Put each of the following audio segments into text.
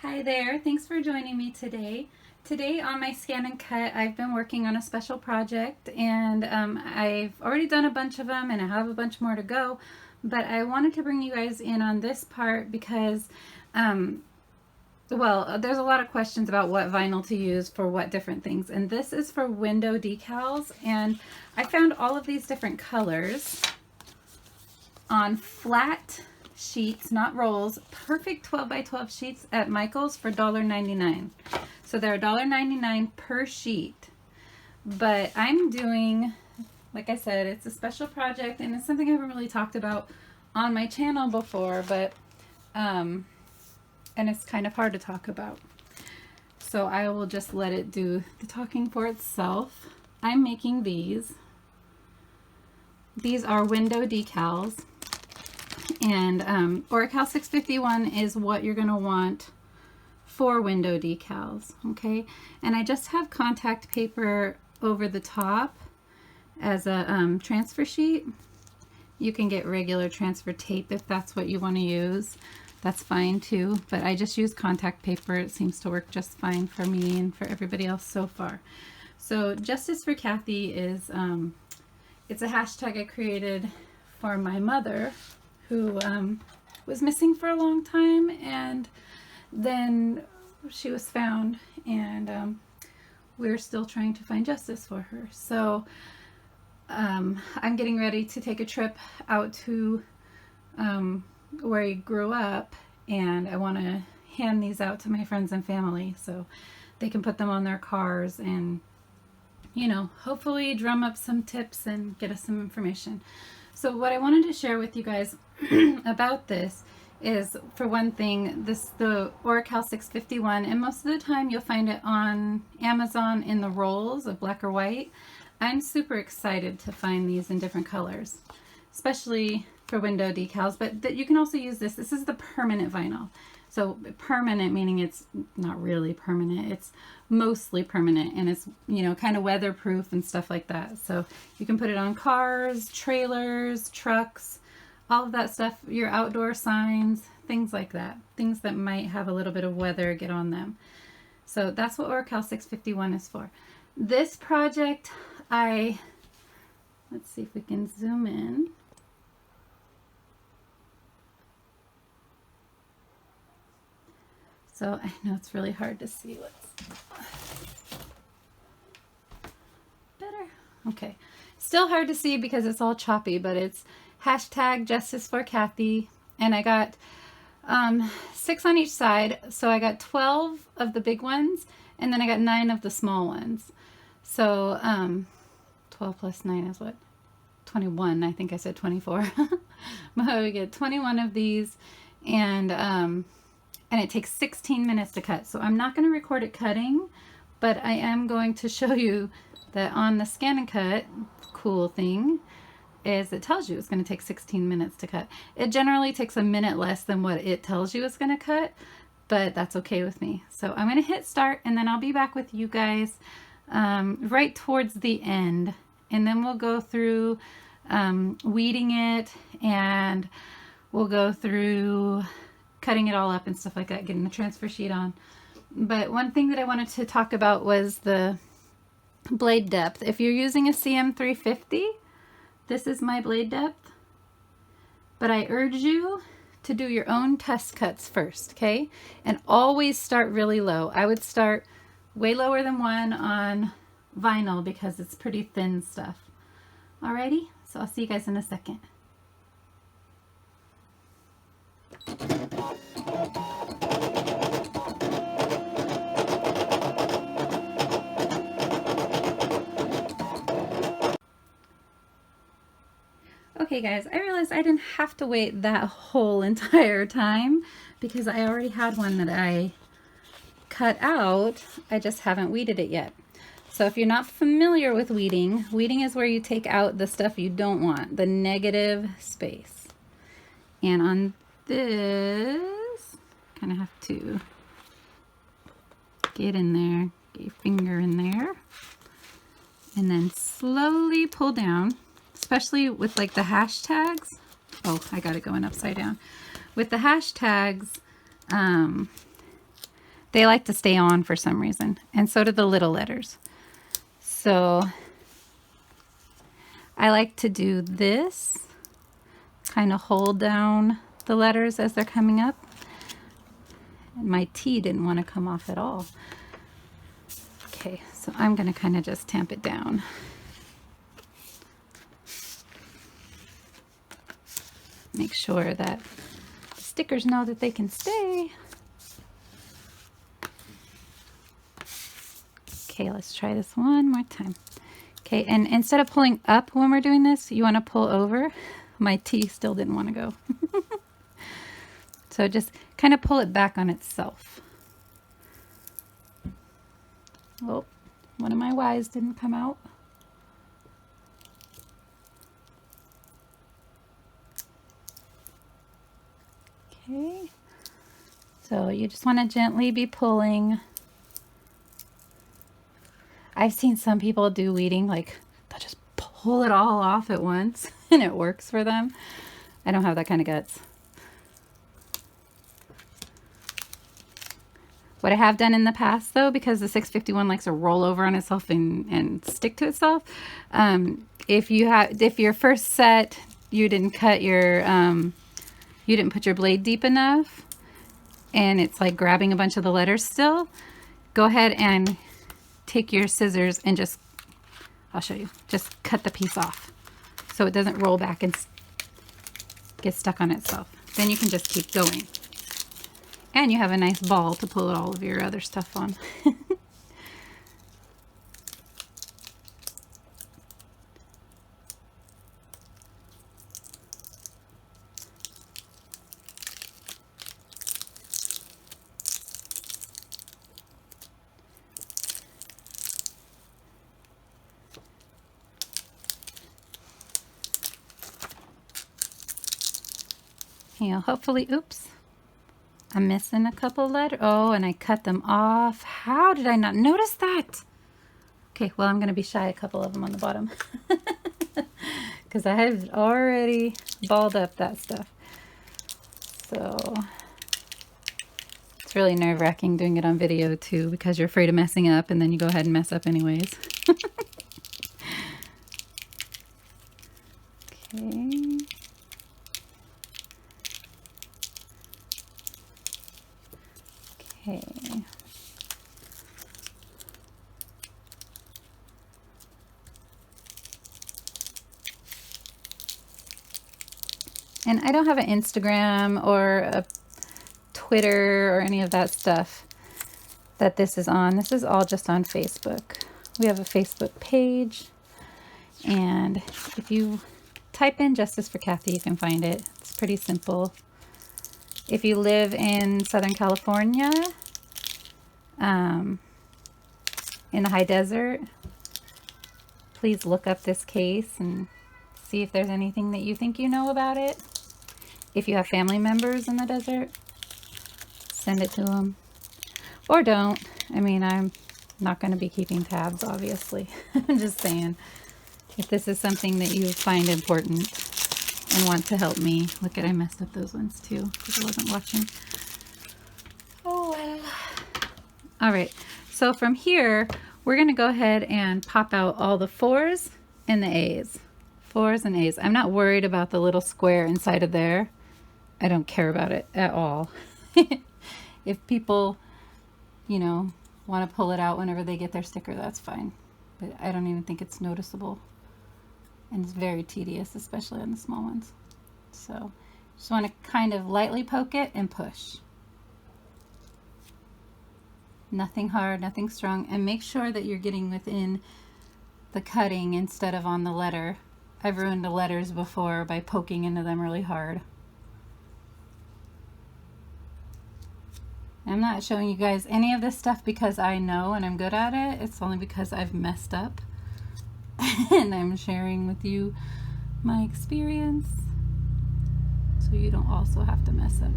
Hi there, thanks for joining me today. Today on my ScanNCut, I've been working on a special project and I've already done a bunch of them and I have a bunch more to go, but I wanted to bring you guys in on this part because there's a lot of questions about what vinyl to use for what different things, and this is for window decals, and I found all of these different colors on flat sheets, not rolls, perfect 12 by 12 sheets at Michael's for $1.99. So they're $1.99 per sheet. But I'm doing, like I said, it's a special project and it's something I haven't really talked about on my channel before, but and it's kind of hard to talk about. So I will just let it do the talking for itself. I'm making these. These are window decals. And Oracal 651 is what you're going to want for window decals, okay? And I just have contact paper over the top as a transfer sheet. You can get regular transfer tape if that's what you want to use. That's fine too, but I just use contact paper. It seems to work just fine for me and for everybody else so far. So Justice for Kathy is, it's a hashtag I created for my mother, who was missing for a long time, and then she was found, and we're still trying to find justice for her. So I'm getting ready to take a trip out to where I grew up, and I want to hand these out to my friends and family so they can put them on their cars and, you know, hopefully drum up some tips and get us some information. So what I wanted to share with you guys about this is, for one thing, the Oracal 651, and most of the time you'll find it on Amazon in the rolls of black or white. I'm super excited to find these in different colors, especially for window decals, but that you can also use this. This is the permanent vinyl. So permanent meaning it's not really permanent, it's mostly permanent, and it's, you know, kind of weatherproof and stuff like that. So you can put it on cars, trailers, trucks, all of that stuff, your outdoor signs, things like that. Things that might have a little bit of weather get on them. So that's what Oracal 651 is for. This project, let's see if we can zoom in. So I know it's really hard to see. Better. Okay. Still hard to see because it's all choppy, but it's hashtag Justice for Kathy. And I got 6 on each side. So I got 12 of the big ones, and then I got 9 of the small ones. So 12 plus 9 is what? 21. I think I said 24. But we get 21 of these, and it takes 16 minutes to cut. So I'm not going to record it cutting, but I am going to show you that on the ScanNCut, cool thing is it tells you it's going to take 16 minutes to cut. It generally takes a minute less than what it tells you it's going to cut, but that's okay with me. So I'm going to hit start, and then I'll be back with you guys right towards the end, and then we'll go through weeding it, and we'll go through cutting it all up and stuff like that, getting the transfer sheet on. But one thing that I wanted to talk about was the blade depth. If you're using a CM350, this is my blade depth, but I urge you to do your own test cuts first, okay? And always start really low. I would start way lower than 1 on vinyl because it's pretty thin stuff. Alrighty, so I'll see you guys in a second. Okay guys, I realized I didn't have to wait that whole entire time because I already had one that I cut out. I just haven't weeded it yet. So if you're not familiar with weeding, weeding is where you take out the stuff you don't want, the negative space. And on this, kind of have to get in there, get your finger in there, and then slowly pull down, especially with like the hashtags. Oh, I got it going upside down. With the hashtags, they like to stay on for some reason, and so do the little letters. So I like to do this, kind of hold down the letters as they're coming up. And my T didn't want to come off at all. Okay, so I'm going to kind of just tamp it down. Make sure that the stickers know that they can stay. Okay, let's try this one more time. Okay, and instead of pulling up when we're doing this, you want to pull over. My T still didn't want to go. So just kind of pull it back on itself. Oh, one of my Y's didn't come out. Okay, so you just want to gently be pulling. I've seen some people do weeding, like they'll just pull it all off at once and it works for them. I don't have that kind of guts. What I have done in the past though, because the 651 likes to roll over on itself and stick to itself, if your first set you didn't cut your you didn't put your blade deep enough and it's like grabbing a bunch of the letters still, go ahead and take your scissors and just, I'll show you, just cut the piece off so it doesn't roll back and get stuck on itself. Then you can just keep going. And you have a nice ball to pull all of your other stuff on. You know, hopefully, oops, I'm missing a couple letters. Oh, and I cut them off. How did I not notice that? Okay, well, I'm going to be shy a couple of them on the bottom. Because I have already balled up that stuff. So it's really nerve-wracking doing it on video too, because you're afraid of messing up and then you go ahead and mess up anyways. Okay. Okay. And I don't have an Instagram or a Twitter or any of that stuff that this is on. This is all just on Facebook. We have a Facebook page, and if you type in Justice for Kathy, you can find it. It's pretty simple. If you live in Southern California, in the high desert, please look up this case and see if there's anything that you think you know about it. If you have family members in the desert, send it to them. Or don't. I mean, I'm not going to be keeping tabs, obviously. I'm just saying, if this is something that you find important and want to help me. Look at, I messed up those ones too because I wasn't watching. Oh well. All right, so from here, we're going to go ahead and pop out all the 4s and the A's. 4s and A's. I'm not worried about the little square inside of there. I don't care about it at all. If people, you know, want to pull it out whenever they get their sticker, that's fine. But I don't even think it's noticeable. And it's very tedious, especially on the small ones. So just want to kind of lightly poke it and push. Nothing hard, nothing strong. And make sure that you're getting within the cutting instead of on the letter. I've ruined the letters before by poking into them really hard. I'm not showing you guys any of this stuff because I know and I'm good at it. It's only because I've messed up and I'm sharing with you my experience so you don't also have to mess up.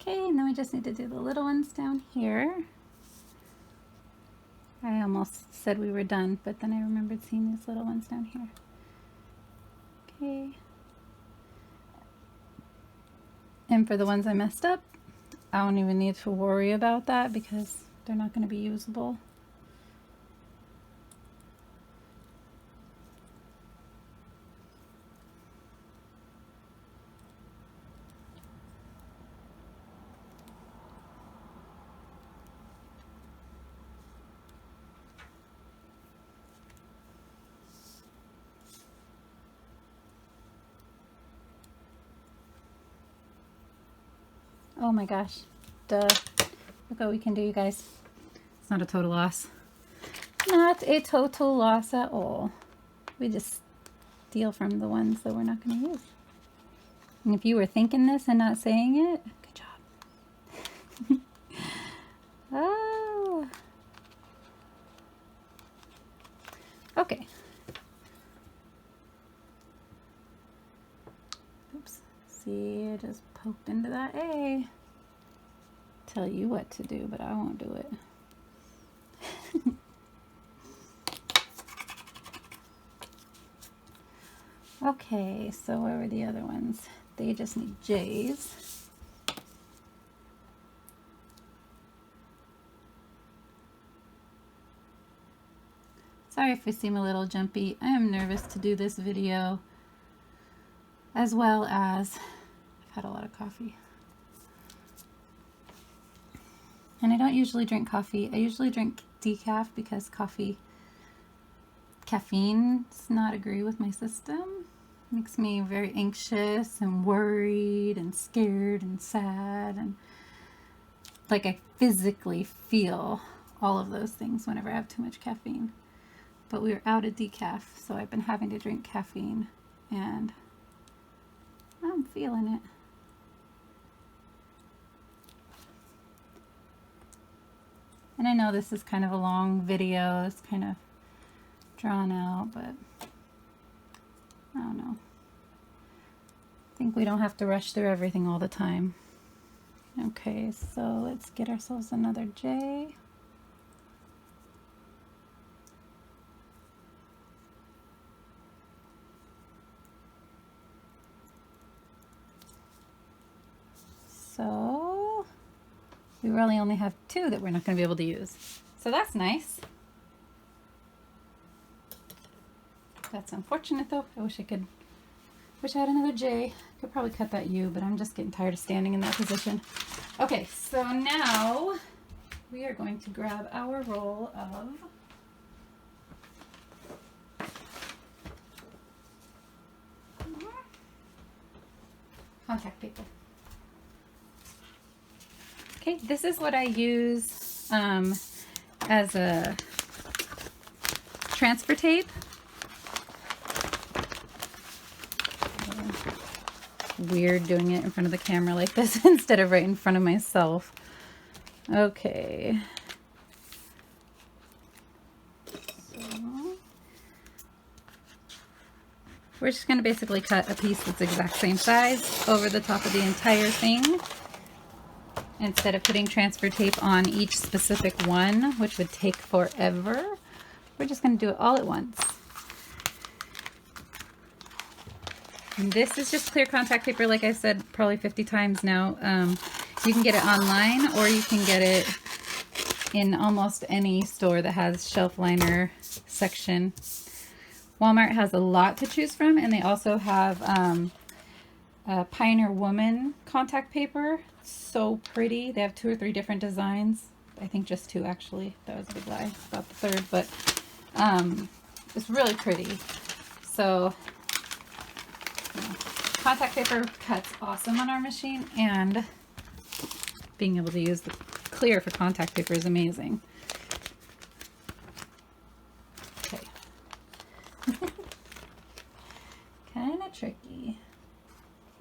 Okay, and then we just need to do the little ones down here. I almost said we were done, but then I remembered seeing these little ones down here. Okay. And for the ones I messed up, I don't even need to worry about that because they're not going to be usable. Oh my gosh, duh. Look what we can do, you guys. It's not a total loss. Not a total loss at all. We just steal from the ones that we're not going to use. And if you were thinking this and not saying it, good job. Oh. Okay. Oops. See, I just poked into that A. Tell you what to do, but I won't do it. Okay, so where were the other ones? They just need J's. Sorry if I seem a little jumpy. I am nervous to do this video, as well as I've had a lot of coffee. And I don't usually drink coffee. I usually drink decaf because caffeine does not agree with my system. It makes me very anxious and worried and scared and sad, and like I physically feel all of those things whenever I have too much caffeine. But we were out of decaf, so I've been having to drink caffeine, and I'm feeling it. And I know this is kind of a long video, it's kind of drawn out, but I don't know. I think we don't have to rush through everything all the time. Okay, so let's get ourselves another J. So we really only have two that we're not going to be able to use. So that's nice. That's unfortunate though. I wish I had another J. Could probably cut that U, but I'm just getting tired of standing in that position. Okay, so now we are going to grab our roll of contact paper. Okay, this is what I use as a transfer tape. Weird doing it in front of the camera like this instead of right in front of myself. Okay. So we're just going to basically cut a piece that's the exact same size over the top of the entire thing, instead of putting transfer tape on each specific one, which would take forever. We're just going to do it all at once. And this is just clear contact paper, like I said probably 50 times now. You can get it online, or you can get it in almost any store that has shelf liner section. Walmart has a lot to choose from, and they also have Pioneer Woman contact paper. It's so pretty. They have 2 or 3 different designs. I think just 2 actually. That was a big lie about the 3rd, but it's really pretty. So contact paper cuts awesome on our machine, and being able to use the clear for contact paper is amazing. Okay. Kind of tricky.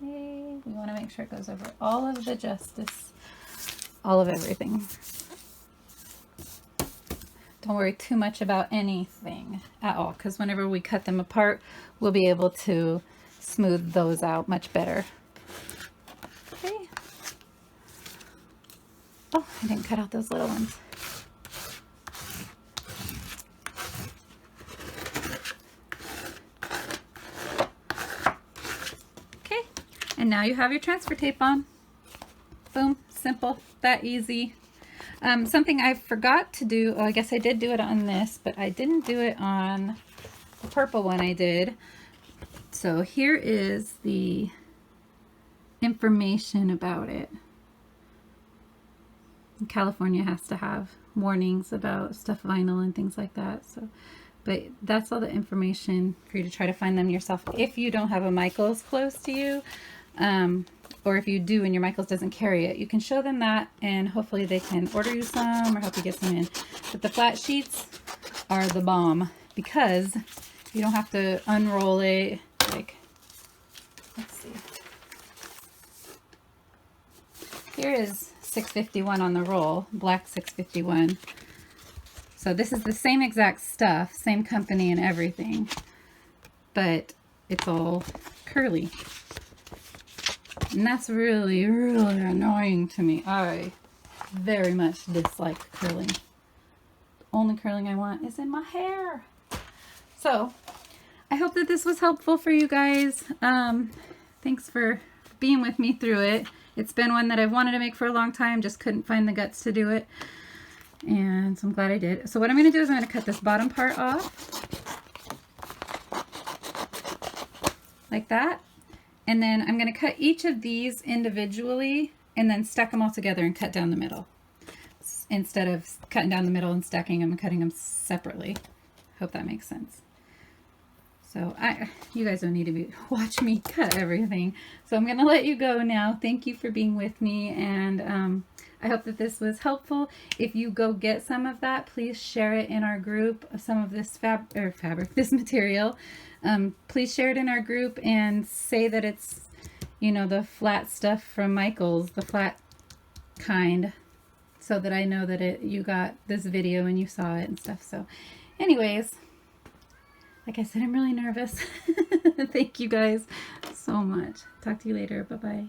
Okay, we want to make sure it goes over all of the justice, all of everything. Don't worry too much about anything at all, because whenever we cut them apart, we'll be able to smooth those out much better. Okay. I didn't cut out those little ones. Okay, and now you have your transfer tape on. Boom, simple, that easy. Something I forgot to do, oh, I guess I did do it on this, but I didn't do it on the purple one I did. So here is the information about it. California has to have warnings about stuff vinyl and things like that. So, but that's all the information for you to try to find them yourself if you don't have a Michaels close to you. Or if you do and your Michaels doesn't carry it, you can show them that and hopefully they can order you some or help you get some in. But the flat sheets are the bomb because you don't have to unroll it. Like, let's see. Here is 651 on the roll, black 651. So this is the same exact stuff, same company and everything, but it's all curly. And that's really, really annoying to me. I very much dislike curling. The only curling I want is in my hair. So I hope that this was helpful for you guys. Thanks for being with me through it. It's been one that I've wanted to make for a long time, just couldn't find the guts to do it. And so I'm glad I did. So what I'm going to do is I'm going to cut this bottom part off. Like that. And then I'm going to cut each of these individually and then stack them all together and cut down the middle. Instead of cutting down the middle and stacking them and cutting them separately. Hope that makes sense. So you guys don't need to watch me cut everything. So I'm going to let you go now. Thank you for being with me, and I hope that this was helpful. If you go get some of that, please share it in our group. Some of this this material. Please share it in our group and say that it's, you know, the flat stuff from Michaels, the flat kind, so that I know that you got this video and you saw it and stuff. So anyways, like I said, I'm really nervous. Thank you guys so much. Talk to you later. Bye-bye.